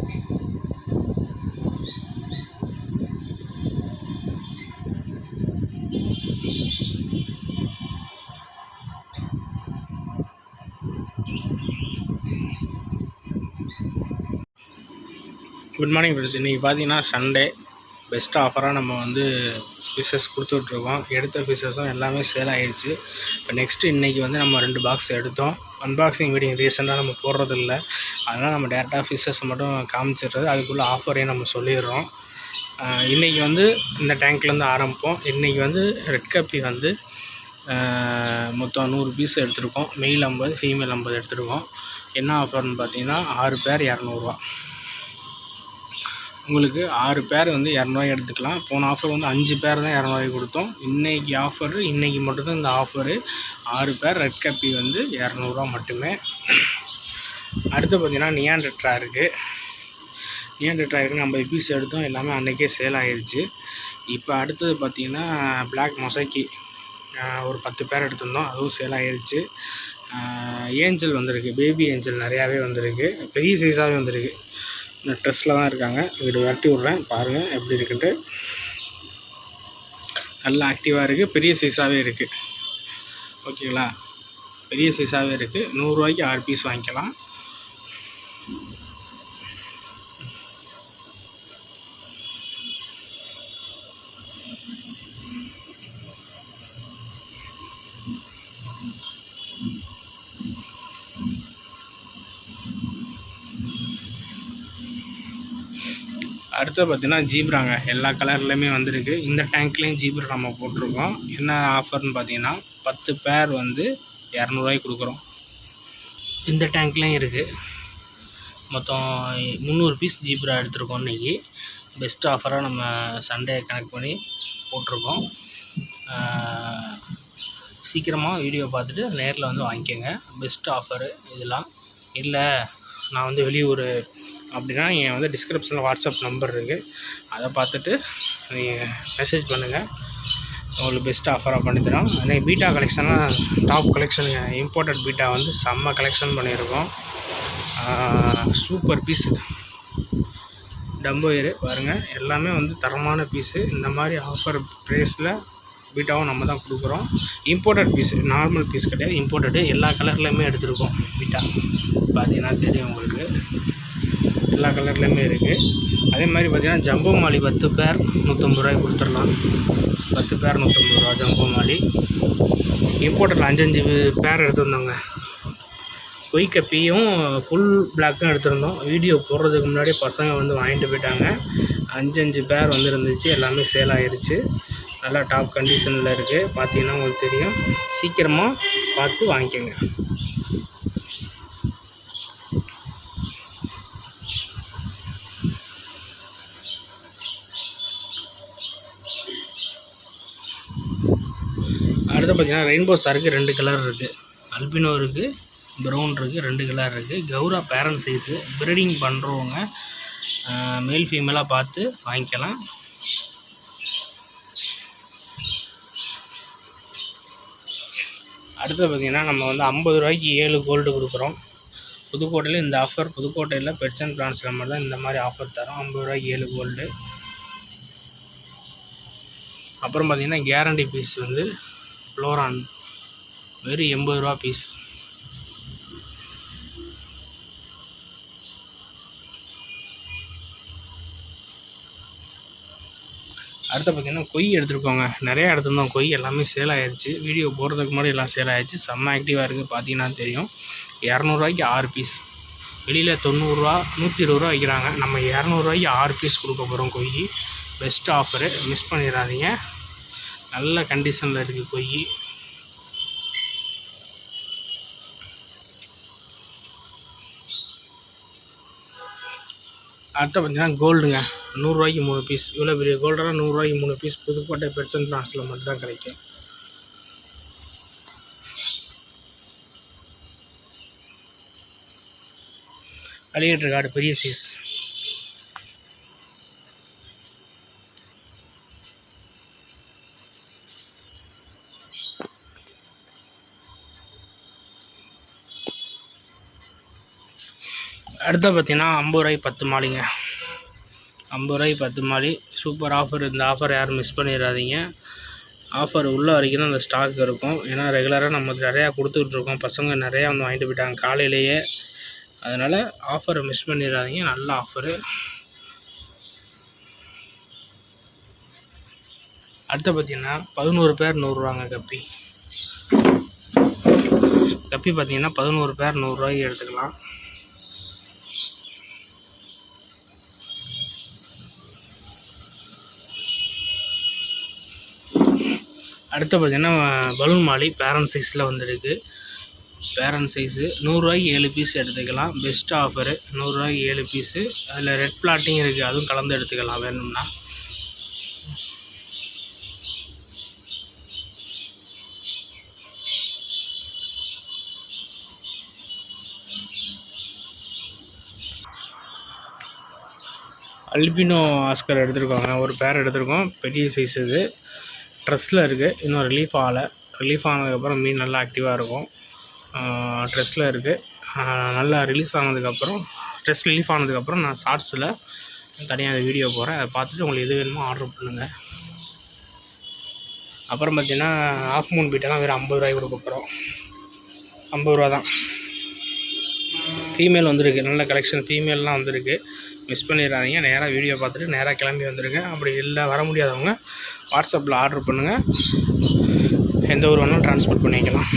Good morning friends. இன்றைக்கி பார்த்தீங்கன்னா Sunday. Best ஆஃபராக நம்ம வந்து ஃபிஷ்ஷஸ் கொடுத்துட்ருக்கோம். எடுத்த ஃபிஷ்ஷஸும் எல்லாமே சேல் ஆகிடுச்சு. இப்போ நெக்ஸ்ட்டு இன்றைக்கி வந்து நம்ம 2 பாக்ஸ் எடுத்தோம். அன்பாக்சிங் வீடியோ ரீசெண்டாக நம்ம போடுறதில்ல, அதனால் நம்ம டேரெக்டாக ஃபிஷ்ஷஸ் மட்டும் காமிச்சிடுறது. அதுக்குள்ளே ஆஃபரையும் நம்ம சொல்லிடுறோம். இன்றைக்கி வந்து இந்த டேங்க்லேருந்து ஆரம்பிப்போம். இன்றைக்கி வந்து ரெட் கப்பி வந்து மொத்தம் 100 பீஸ் எடுத்துருக்கோம். மெயில் 50, ஃபீமேல் 50 எடுத்துருக்கோம். என்ன ஆஃபர்னு பார்த்தீங்கன்னா 6 பேர் 200 உங்களுக்கு 6 பேர் வந்து 200 எடுத்துக்கலாம். போன ஆஃபர் வந்து 5 பேர் தான் 200 கொடுத்தோம். இன்றைக்கி ஆஃபரு, இன்றைக்கி மட்டும்தான் இந்த ஆஃபரு. 6 பேர் ரெட் கப்பி வந்து 200 மட்டுமே. அடுத்து பார்த்திங்கன்னா நியாண்டர்ட்ரா இருக்குது. நியாண்டர்ட்ரா இருக்குது, 50 பீஸ் எடுத்தோம். எல்லாமே அன்றைக்கே சேல் ஆகிடுச்சு. இப்போ அடுத்தது பார்த்திங்கன்னா பிளாக் மொசைக்கி ஒரு 10 பேர் எடுத்திருந்தோம், அதுவும் சேல் ஆகிடுச்சு. ஏஞ்சல் வந்திருக்கு, பேபி ஏஞ்சல் நிறையாவே வந்திருக்கு, பெரிய சைஸாகவே வந்திருக்கு. இந்த ட்ரெஸ்ஸில் தான் இருக்காங்க. வீடு விரட்டி விட்றேன், பாருங்கள் எப்படி இருக்குன்ட்டு. நல்லா ஆக்டிவாக இருக்குது, பெரிய சைஸாகவே இருக்குது. ஓகேங்களா, பெரிய சைஸாகவே இருக்குது. 100 ரூபாய்க்கு 6 பீஸ் வாங்கிக்கலாம். அடுத்து பார்த்திங்கன்னா ஜீப்ராங்க, எல்லா கலர்லேயுமே வந்திருக்கு. இந்த டேங்க்லேயும் ஜீப்ரா நம்ம போட்டிருக்கோம். என்ன ஆஃபர்னு பார்த்தீங்கன்னா 10 பேர் வந்து 200 ரூபாய்க்கு கொடுக்குறோம். இந்த டேங்க்லேயும் இருக்குது. மொத்தம் 300 பீஸ் ஜீப்ரா எடுத்துருக்கோம். இன்றைக்கி பெஸ்ட் ஆஃபராக நம்ம சண்டே கனெக்ட் பண்ணி போட்டிருக்கோம். சீக்கிரமாக வீடியோ பார்த்துட்டு நேரில் வந்து வாங்கிக்கோங்க. பெஸ்ட் ஆஃபரு இதெல்லாம். இல்லை நான் வந்து வெளியூர் அப்படின்னா நீங்கள் வந்து டிஸ்கிரிப்ஷனில் வாட்ஸ்அப் நம்பர் இருக்குது, அதை பார்த்துட்டு நீங்கள் மெசேஜ் பண்ணுங்கள். உங்களுக்கு பெஸ்ட் ஆஃபராக பண்ணித்தரோம். அன்றைக்கி பீட்டா கலெக்ஷன்லாம் டாப் கலெக்ஷனுங்க. இம்போர்ட்டட் பீட்டா வந்து செம்ம கலெக்ஷன் பண்ணியிருக்கோம். சூப்பர் பீஸு டம்போயரு பாருங்கள், எல்லாமே வந்து தரமான பீஸு. இந்த மாதிரி ஆஃபர் ப்ரைஸில் பீட்டாவும் நம்ம தான் கொடுக்குறோம். இம்போர்ட்டட் பீஸு, நார்மல் பீஸ் கிடையாது, இம்போர்ட்டடு. எல்லா கலர்லேயுமே எடுத்துருக்கோம். பீட்டா பார்த்தீங்கன்னா தெரியும் உங்களுக்கு, எல்லா கலர்லேயுமே இருக்குது. அதே மாதிரி பார்த்திங்கன்னா ஜம்போ மாலி 10 பேர் 150 ரூபாய்க்கு கொடுத்துடலாம். 10 பேர் 150 ரூபா ஜம்போ மாலி. இம்போர்ட்டடில் 5 பேர் எடுத்துருந்தோங்க. கொய் கப்பியும் ஃபுல் பிளாக்கும் எடுத்திருந்தோம். வீடியோ போடுறதுக்கு முன்னாடி பசங்க வந்து வாங்கிட்டு போயிட்டாங்க. 5 பேர் வந்து இருந்துச்சு, எல்லாமே சேல் ஆகிடுச்சு. நல்லா டாப் கண்டிஷனில் இருக்குது. பார்த்தீங்கன்னா உங்களுக்கு தெரியும். சீக்கிரமாக பார்த்து வாங்கிக்கோங்க. அடுத்து பார்த்திங்கன்னா ரெயின்போ சாருக்கு 2 கலர் இருக்குது. அல்பினோ இருக்குது, ப்ரௌன் இருக்குது, 2 கலர் இருக்குது. கௌரா பேரண்ட் சைஸு. ப்ரீடிங் பண்ணுறவங்க மேல் ஃபீமேலாக பார்த்து வாங்கிக்கலாம். அடுத்து பார்த்திங்கன்னா நம்ம வந்து 50 ரூபாய்க்கு 7 கோல்டு கொடுக்குறோம். புதுக்கோட்டையில் இந்த ஆஃபர், புதுக்கோட்டையில் பெட்ஸ் அண்ட் பிரான்ஸில் மட்டும் தான் இந்த மாதிரி ஆஃபர் தரோம். 50 ரூபாய்க்கு 7 கோல்டு. அப்புறம் பார்த்திங்கன்னா கேரண்டி பீஸ் வந்து ஃப்ளோரான் வெறும் 80 ரூபா பீஸ். அடுத்து பார்த்திங்கன்னா கொய் எடுத்துருக்கோங்க. நிறையா எடுத்துருந்தோம். கொய் எல்லாமே சேல் ஆகிடுச்சு. வீடியோ போடுறதுக்கு முன்னாடி எல்லாம் சேல் ஆகிடுச்சு. செம்ம ஆக்டிவாக இருக்குது. பார்த்தீங்கன்னா தெரியும். 200 ரூபாய்க்கு 6 பீஸ். வெளியில் 90 ரூபா 120 ரூபா வைக்கிறாங்க. நம்ம 200 ரூபாய்க்கு 6 பீஸ் கொடுக்க போகிறோம். கொய் பெஸ்ட் ஆஃபரு, மிஸ் பண்ணிடாதீங்க. நல்ல கண்டிஷனில் இருக்குது கொய். அடுத்து பார்த்திங்கன்னா கோல்டுங்க, 100 ரூபாய்க்கு 3 பீஸ். இவ்வளோ பெரிய கோல்டெல்லாம் 100 ரூபாய்க்கு 3 பீஸ் புதுக்கோட்டை பெட்ஸ் அண்ட் பிரான்ஸில் மட்டும் தான் கிடைக்கும். அலிகேட்டர் கார்டு பெரிய சைஸ். அடுத்து பார்த்தீங்கன்னா 50 ரூபாய்க்கு 10 மாலைங்க. 50 ரூபாய்க்கு 10 மாலை சூப்பர் ஆஃபர். இந்த ஆஃபர் யாரும் மிஸ் பண்ணிடாதீங்க. ஆஃபர் உள்ள வரைக்கும் தான் அந்த ஸ்டாக் இருக்கும். ஏன்னா ரெகுலராக நம்ம நிறையா கொடுத்துட்ருக்கோம். பசங்க நிறையா வந்து வாங்கிட்டு போயிட்டாங்க காலையிலேயே. அதனால் ஆஃபரை மிஸ் பண்ணிடாதீங்க. நல்ல ஆஃபரு. அடுத்து பார்த்தீங்கன்னா 11 பேர் 100 ரூபாங்க கப்பி. கப்பி பார்த்தீங்கன்னா 11 பேர் 100 ரூபாய்க்கு எடுத்துக்கலாம். அடுத்து பார்த்தீங்கன்னா பலூன் மாலி பேரண்ட் சைஸில் வந்துருக்கு. பேரண்ட் சைஸு 100 ரூபாய்க்கு 7 பீஸ் எடுத்துக்கலாம். Best offer. 100 ரூபாய்க்கு 7 பீஸு. அதில் ரெட் பிளாட்டிங் இருக்குது, அதுவும் கலந்து எடுத்துக்கலாம் வேணும்னா. அல்பினோ ஆஸ்கர் எடுத்துருக்கோங்க. ஒரு பேர் எடுத்துருக்கோம். பெரிய சைஸ் இது. ட்ரெஸ்ஸில் இருக்குது. இன்னும் ரிலீஃப் ஆகலை. ரிலீஃப் ஆனதுக்கப்புறம் மீன் நல்லா ஆக்டிவாக இருக்கும். ட்ரெஸ்ஸில் இருக்குது. நல்லா ரிலீஸ் ஆனதுக்கப்புறம் ட்ரெஸ் ரிலீஃப் ஆனதுக்கப்புறம் நான் ஷார்ட்ஸில் தனியாக வீடியோ போடுறேன். அதை பார்த்துட்டு உங்களுக்கு எது வேணுமோ ஆர்டர் பண்ணுங்கள். அப்புறம் பார்த்திங்கன்னா ஆஃப் மூன் பீட்டெல்லாம் வேறு 50 ரூபாய்க்கு கொடுக்க போகிறோம். 50 ரூபா தான். ஃபீமேல் வந்துருக்கு. நல்ல கலெக்ஷன் ஃபீமேல்லாம் வந்துருக்கு. மிஸ் பண்ணிடாதீங்க. நேராக வீடியோ பார்த்துட்டு நேராக கிளம்பி வந்துருங்க. அப்படி இல்லை வர முடியாதவங்க வாட்ஸ்அப்பில் ஆர்டர் பண்ணுங்கள். எந்த ஊர் வேணாலும் ட்ரான்ஸ்போர்ட் பண்ணிக்கலாம்.